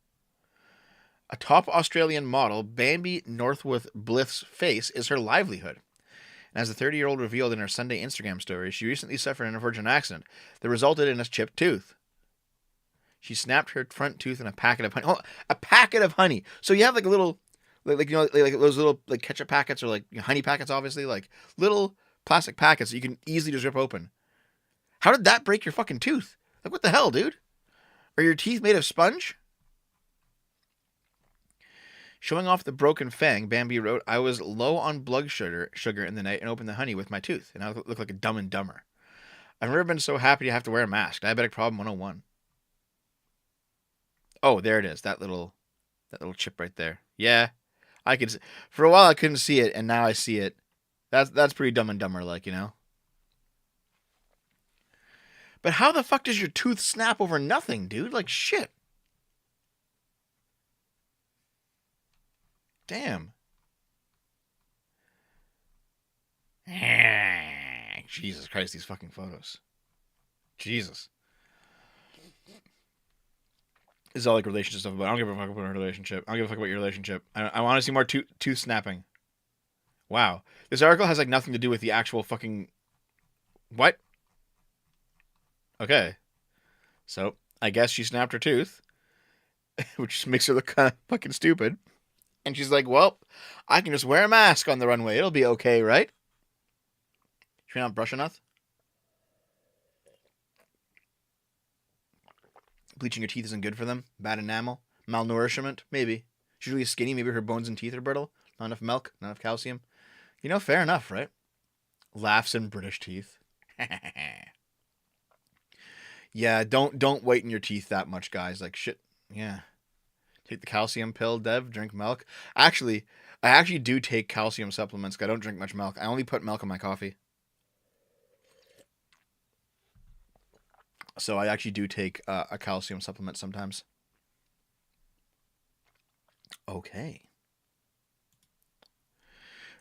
A top Australian model, Bambi Northwood Blythe's face is her livelihood. And as the 30-year-old revealed in her Sunday Instagram story, she recently suffered an unfortunate accident that resulted in a chipped tooth. She snapped her front tooth in a packet of honey. Oh, a packet of honey. So you have like a little, like those little like ketchup packets or like honey packets, obviously, like little plastic packets that you can easily just rip open. How did that break your fucking tooth? Like what the hell, dude? Are your teeth made of sponge? Showing off the broken fang, Bambi wrote, "I was low on blood sugar in the night and opened the honey with my tooth, and I look like a Dumb and Dumber. I've never been so happy to have to wear a mask. Diabetic problem 101." Oh, there it is. That little chip right there. Yeah, I could. For a while, I couldn't see it, and now I see it. That's pretty Dumb and Dumber, like. But how the fuck does your tooth snap over nothing, dude? Like shit. Damn. Jesus Christ, these fucking photos. Jesus. This is all like relationship stuff, but I don't give a fuck about a relationship. I don't give a fuck about your relationship. I want to see more tooth snapping. Wow. This article has like nothing to do with the actual fucking... What? Okay. So, I guess she snapped her tooth, which makes her look kind of fucking stupid. And she's like, well, I can just wear a mask on the runway. It'll be okay, right? Should we not brush enough? Bleaching your teeth isn't good for them. Bad enamel. Malnourishment. Maybe. She's really skinny. Maybe her bones and teeth are brittle. Not enough milk. Not enough calcium. Fair enough, right? Laughs in British teeth. Yeah, don't whiten your teeth that much, guys. Like, shit. Yeah. Take the calcium pill, Dev. Drink milk. I actually do take calcium supplements. I don't drink much milk. I only put milk in my coffee. So I actually do take a calcium supplement sometimes. Okay.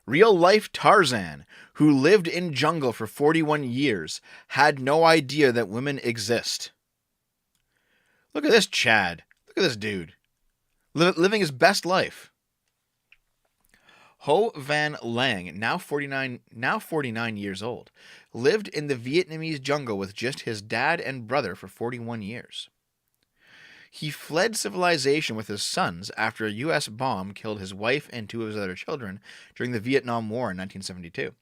Real life Tarzan, who lived in jungle for 41 years, had no idea that women exist. Look at this Chad. Look at this dude. Living his best life. Ho Van Lang, now 49 years old, lived in the Vietnamese jungle with just his dad and brother for 41 years. He fled civilization with his sons after a U.S. bomb killed his wife and two of his other children during the Vietnam War in 1972.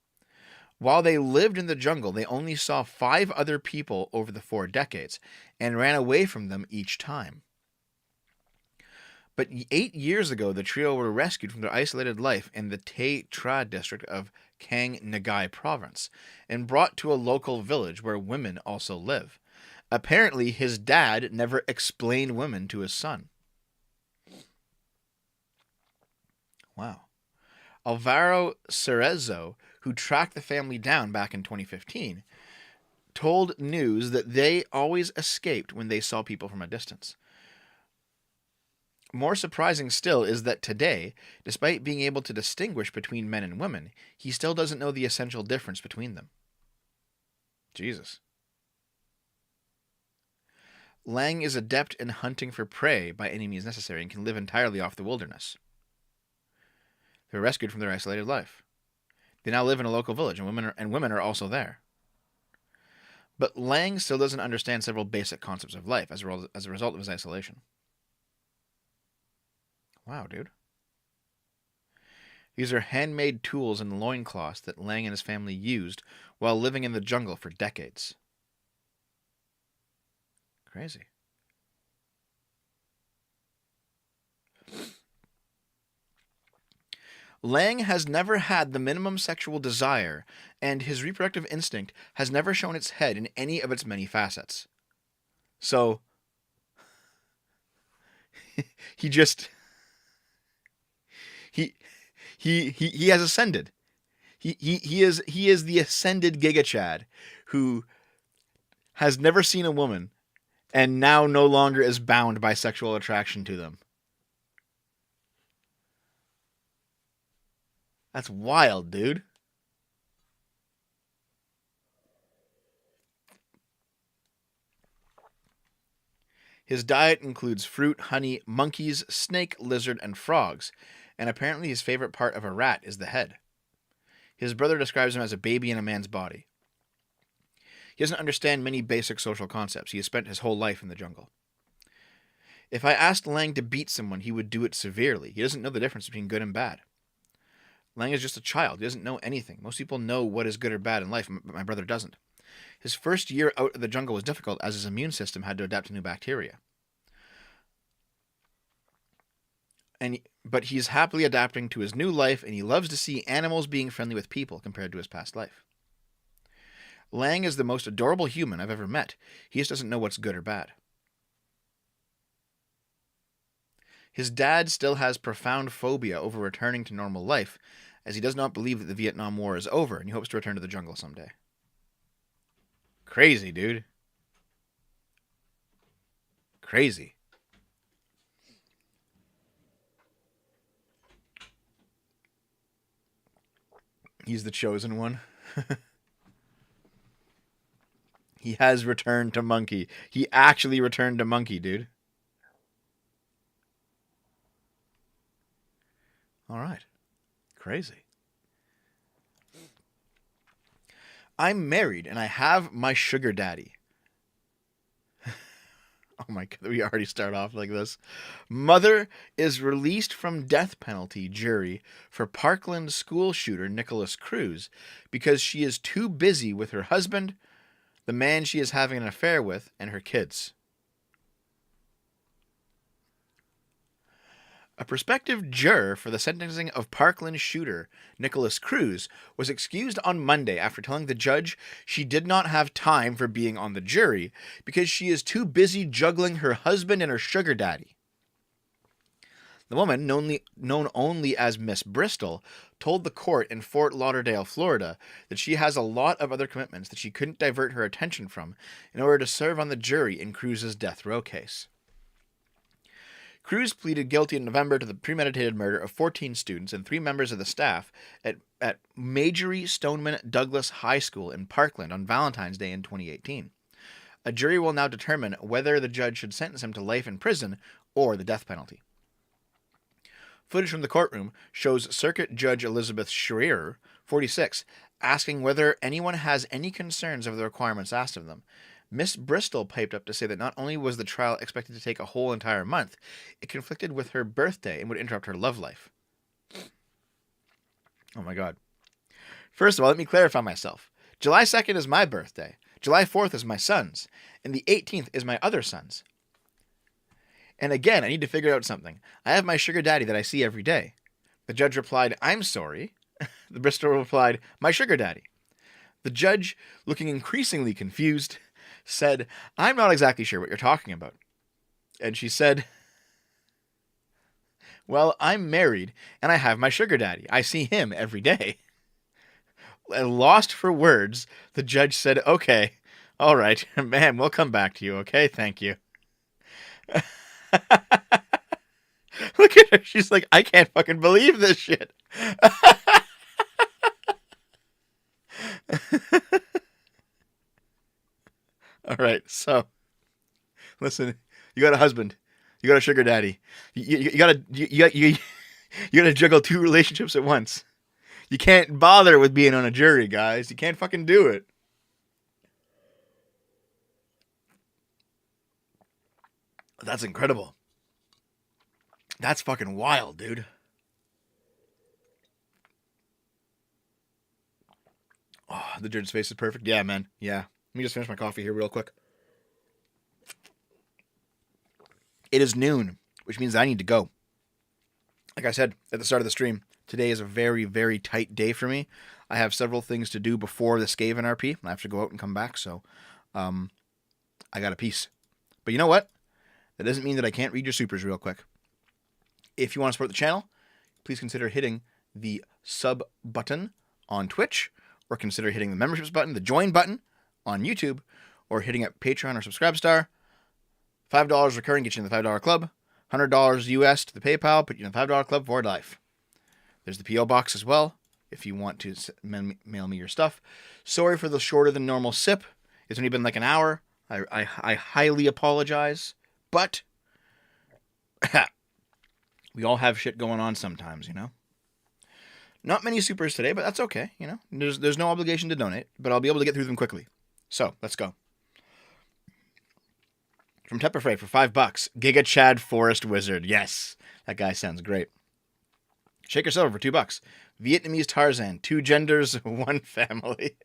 While they lived in the jungle, they only saw 5 other people over the 4 decades and ran away from them each time. But 8 years ago, the trio were rescued from their isolated life in the Tay Tra district of Kang Nagai province and brought to a local village where women also live. Apparently, his dad never explained women to his son. Wow. Alvaro Cerezo, who tracked the family down back in 2015, told News that they always escaped when they saw people from a distance. More surprising still is that today, despite being able to distinguish between men and women, he still doesn't know the essential difference between them. Jesus. Lang is adept in hunting for prey by any means necessary and can live entirely off the wilderness. They were rescued from their isolated life. They now live in a local village, and women are also there. But Lang still doesn't understand several basic concepts of life as a result of his isolation. Wow, dude. These are handmade tools and loincloths that Lang and his family used while living in the jungle for decades. Crazy. Lang has never had the minimum sexual desire, and his reproductive instinct has never shown its head in any of its many facets. So, he just he he has ascended. He is the ascended Giga Chad who has never seen a woman and now no longer is bound by sexual attraction to them. That's wild, dude. His diet includes fruit, honey, monkeys, snake, lizard, and frogs, and apparently his favorite part of a rat is the head. His brother describes him as a baby in a man's body. He doesn't understand many basic social concepts. He has spent his whole life in the jungle. If I asked Lang to beat someone, he would do it severely. He doesn't know the difference between good and bad. Lang is just a child. He doesn't know anything. Most people know what is good or bad in life, but my brother doesn't. His first year out of the jungle was difficult as his immune system had to adapt to new bacteria. But he's happily adapting to his new life, and he loves to see animals being friendly with people compared to his past life. Lang is the most adorable human I've ever met. He just doesn't know what's good or bad. His dad still has profound phobia over returning to normal life, as he does not believe that the Vietnam War is over, and he hopes to return to the jungle someday. Crazy, dude. Crazy. He's the chosen one. He has returned to monkey. He actually returned to monkey, dude. All right. Crazy. I'm married and I have my sugar daddy. Oh my God, we already start off like this. Mother is released from death penalty jury for Parkland school shooter Nicholas Cruz because she is too busy with her husband, the man she is having an affair with, and her kids. A prospective juror for the sentencing of Parkland shooter Nicholas Cruz was excused on Monday after telling the judge she did not have time for being on the jury because she is too busy juggling her husband and her sugar daddy. The woman, known only as Miss Bristol, told the court in Fort Lauderdale, Florida, that she has a lot of other commitments that she couldn't divert her attention from in order to serve on the jury in Cruz's death row case. Cruz pleaded guilty in November to the premeditated murder of 14 students and 3 members of the staff at Marjory Stoneman Douglas High School in Parkland on Valentine's Day in 2018. A jury will now determine whether the judge should sentence him to life in prison or the death penalty. Footage from the courtroom shows Circuit Judge Elizabeth Schreier, 46, asking whether anyone has any concerns over the requirements asked of them. Miss Bristol piped up to say that not only was the trial expected to take a whole entire month, it conflicted with her birthday and would interrupt her love life. Oh my God. First of all, let me clarify myself. July 2nd is my birthday. July 4th is my son's. And the 18th is my other son's. And again, I need to figure out something. I have my sugar daddy that I see every day. The judge replied, "I'm sorry." The Bristol replied, "My sugar daddy." The judge, looking increasingly confused, said, "I'm not exactly sure what you're talking about." And she said, "Well, I'm married and I have my sugar daddy. I see him every day." And lost for words, the judge said, "Okay, all right, ma'am, we'll come back to you, okay? Thank you." Look at her. She's like, "I can't fucking believe this shit." All right, so listen, you got a husband, you got a sugar daddy, you gotta juggle 2 relationships at once. You can't bother with being on a jury, guys. You can't fucking do it. That's incredible. That's fucking wild, dude. The judge's face is perfect. Yeah, man. Yeah. Let me just finish my coffee here real quick. It is noon, which means I need to go. Like I said at the start of the stream, today is a very, very tight day for me. I have several things to do before the Skaven RP. I have to go out and come back, so I got a piece. But you know what? That doesn't mean that I can't read your supers real quick. If you want to support the channel, please consider hitting the sub button on Twitch, or consider hitting the memberships button, the join button on YouTube, or hitting up Patreon or Subscribestar. $5 recurring gets you in the $5 club. $100 US to the PayPal, put you in the $5 club for life. There's the P.O. box as well, if you want to mail me your stuff. Sorry for the shorter than normal sip. It's only been like an hour. I highly apologize, but we all have shit going on sometimes, you know? Not many supers today, but that's okay, you know? There's no obligation to donate, but I'll be able to get through them quickly. So, let's go. From Tepperfrey for $5. Giga Chad Forest Wizard. Yes, that guy sounds great. Shaker Silver for $2. Vietnamese Tarzan. 2 genders, 1 family.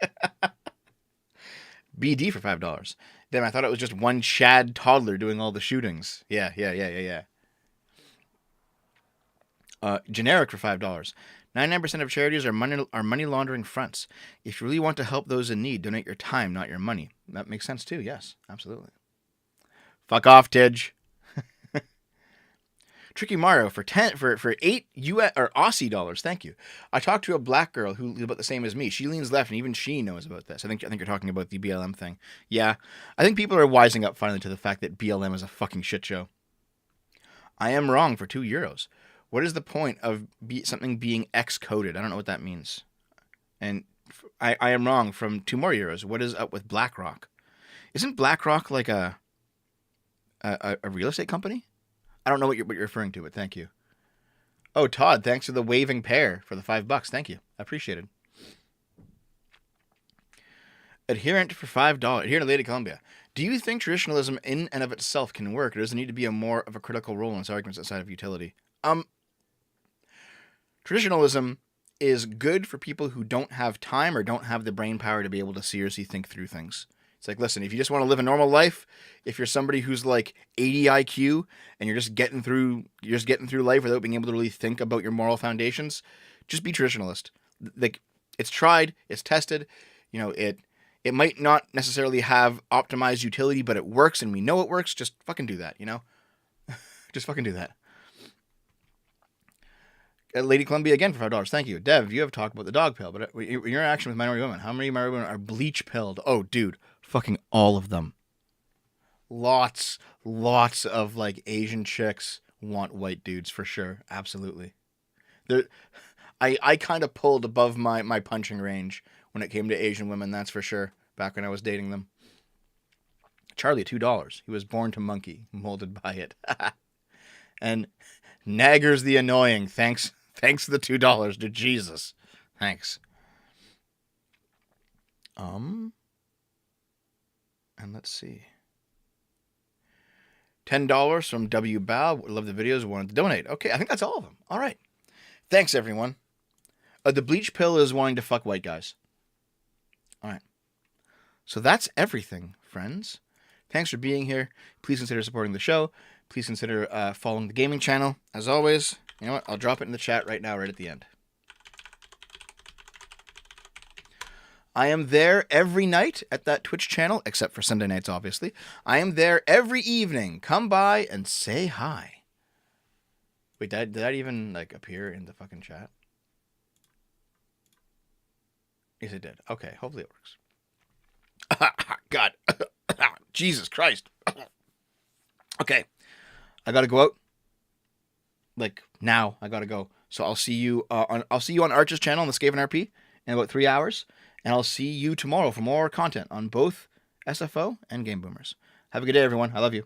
BD for $5. Damn, I thought it was just one Chad toddler doing all the shootings. Yeah. Generic for $5. 99% of charities are money laundering fronts. If you really want to help those in need, donate your time, not your money. That makes sense too. Yes, absolutely. Fuck off, Tidge. Tricky Mario for 8 US or Aussie dollars. Thank you. I talked to a black girl who's about the same as me. She leans left, and even she knows about this. I think you're talking about the BLM thing. Yeah, I think people are wising up finally to the fact that BLM is a fucking shit show. I am wrong for €2. What is the point of something being X-coded? I don't know what that means. And I am wrong from 2 more euros. What is up with BlackRock? Isn't BlackRock like a real estate company? I don't know what you're referring to, but thank you. Oh, Todd, thanks for the waving pair for the $5. Thank you. I appreciate it. Adherent for $5. Adherent to Lady Columbia. Do you think traditionalism in and of itself can work, or does it need to be a more of a critical role in its arguments outside of utility? Traditionalism is good for people who don't have time or don't have the brain power to be able to seriously think through things. It's like, listen, if you just want to live a normal life, if you're somebody who's like 80 IQ and you're just getting through life without being able to really think about your moral foundations, just be traditionalist. Like, it's tried, it's tested, you know, it might not necessarily have optimized utility, but it works and we know it works. Just fucking do that, you know? Just fucking do that. Lady Columbia again for $5. Thank you. Dev, you have talked about the dog pill, but your interaction with minority women. How many minority women are bleach pilled? Oh, dude, fucking all of them. Lots of like Asian chicks want white dudes for sure. Absolutely. I kind of pulled above my punching range when it came to Asian women, that's for sure, back when I was dating them. Charlie, $2. He was born to monkey, molded by it. And Naggers the Annoying, thanks for the $2, dude. Jesus. Thanks. And let's see. $10 from W. Bao. Love the videos. Wanted to donate. Okay, I think that's all of them. All right. Thanks, everyone. The bleach pill is wanting to fuck white guys. All right. So that's everything, friends. Thanks for being here. Please consider supporting the show. Please consider following the gaming channel. As always, you know what? I'll drop it in the chat right now, right at the end. I am there every night at that Twitch channel, except for Sunday nights, obviously. I am there every evening. Come by and say hi. Wait, did that even, like, appear in the fucking chat? Yes, it did. Okay, hopefully it works. God. Jesus Christ. Okay. I gotta go out. Like, now. I gotta go. So I'll see you on Arch's channel on the Skaven RP in about 3 hours. And I'll see you tomorrow for more content on both SFO and Game Boomers. Have a good day, everyone. I love you.